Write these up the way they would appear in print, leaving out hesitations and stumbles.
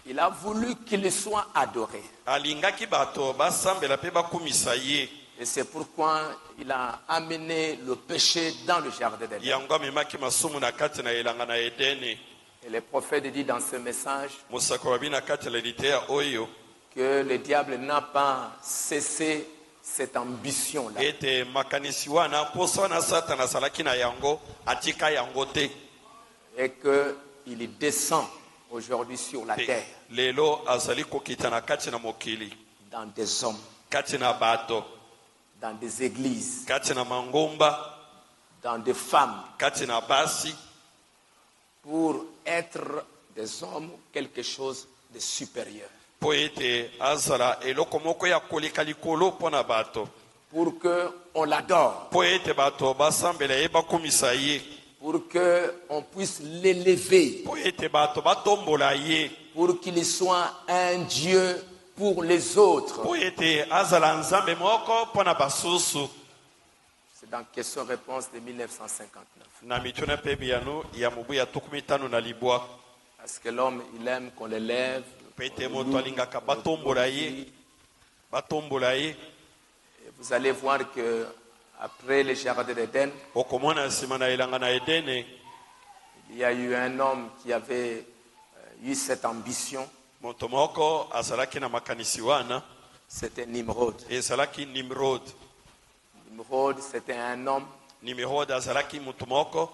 Il a voulu qu'il soit adoré. alingaki bato basambela pe bakumisa ye. Et c'est pourquoi il a amené le péché dans le jardin d'Éden. Yango amemaki masumu na kati na elanga na Edeni. Et le prophète dit dans ce message Musakurabi na kati na liteya oyo que le diable n'a pas cessé cette ambition-là. ete makanisi wana poso wana Satana asalaki na yango atika yango te. Et qu'il descend aujourd'hui sur la terre Lelo azali kokita na kati na mokili, dans des hommes, kati na bato, dans des églises, kati na mangomba, dans des femmes, kati na basi, pour être des hommes quelque chose de supérieur. po ete azala eloko moko ya koleka likolo mpo na bato, Pour qu'on l'adore, po ete bato basambela ye bakumisa ye, pour qu'on puisse l'élever, po ete bato batombola ye, pour qu'il soit un Dieu pour les autres. po ete azala nzambe moko mpo na basusu. C'est dans question-réponse de 1959. Na mituna mpe biyano ya mobu ya 15 Parce que l'homme, il aime qu'on l'élève. po ete moto alingaka batombola ye, batombola ye. Et vous allez voir que après le jardin d'Éden, Okomona nsima na elanga na Edene, il y a eu un homme qui avait eu cette ambition. moto moko azalaki na makanisi wana, C'était Nimrod. ezalaki Nimrod. Nimrod, c'était un homme. Nimrod azalaki moto moko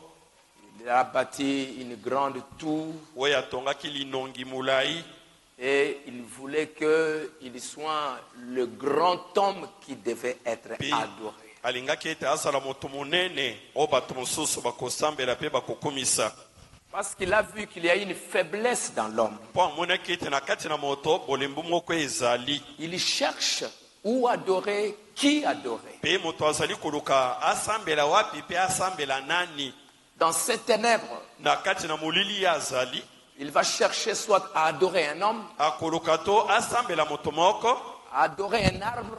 Il a bâti une grande tour oyo atongaki linongi mulai, et il voulait qu'il soit le grand homme qui devait être Puis- adoré. alingaki ete azala moto monene oyo bato mosusu bakosambela mpe bakokumisa, Parce qu'il a vu qu'il y a une faiblesse dans l'homme. mpo amonaki ete na kati na moto bolembu moko ezali, Il cherche où adorer, qui adorer. mpe moto azali koluka asambela wapi mpe asambela nani. Dans ces ténèbres, Na kati na molili ye azali il va chercher soit à adorer un homme, akoluka to asambela moto moko, à adorer un arbre,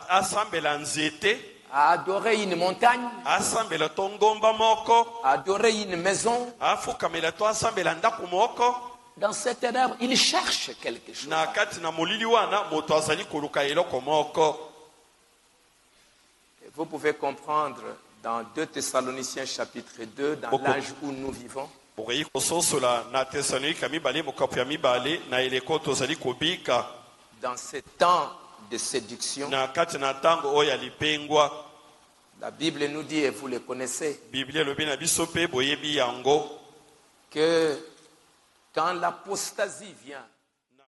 asambela nzete, à adorer une montagne, asambela to ngomba moko, à adorer une maison. afukamela to asambela ndako moko. Dans ces ténèbres, il cherche quelque chose. Na kati na molili wana moto azali koluka eloko moko. Et vous pouvez comprendre dans 2 Thessaloniciens chapitre 2, dans Beaucoup. l'âge où nous vivons, Okoki kososola na Thessalonika mibale mokapu ya mibale na eleko tozali kobika dans ces temps de séduction, na kati na ntango oyo ya lipengwa. la Bible nous dit, et vous le connaissez, Biblia elobi na biso mpe boyebi yango que quand l'apostasie vient,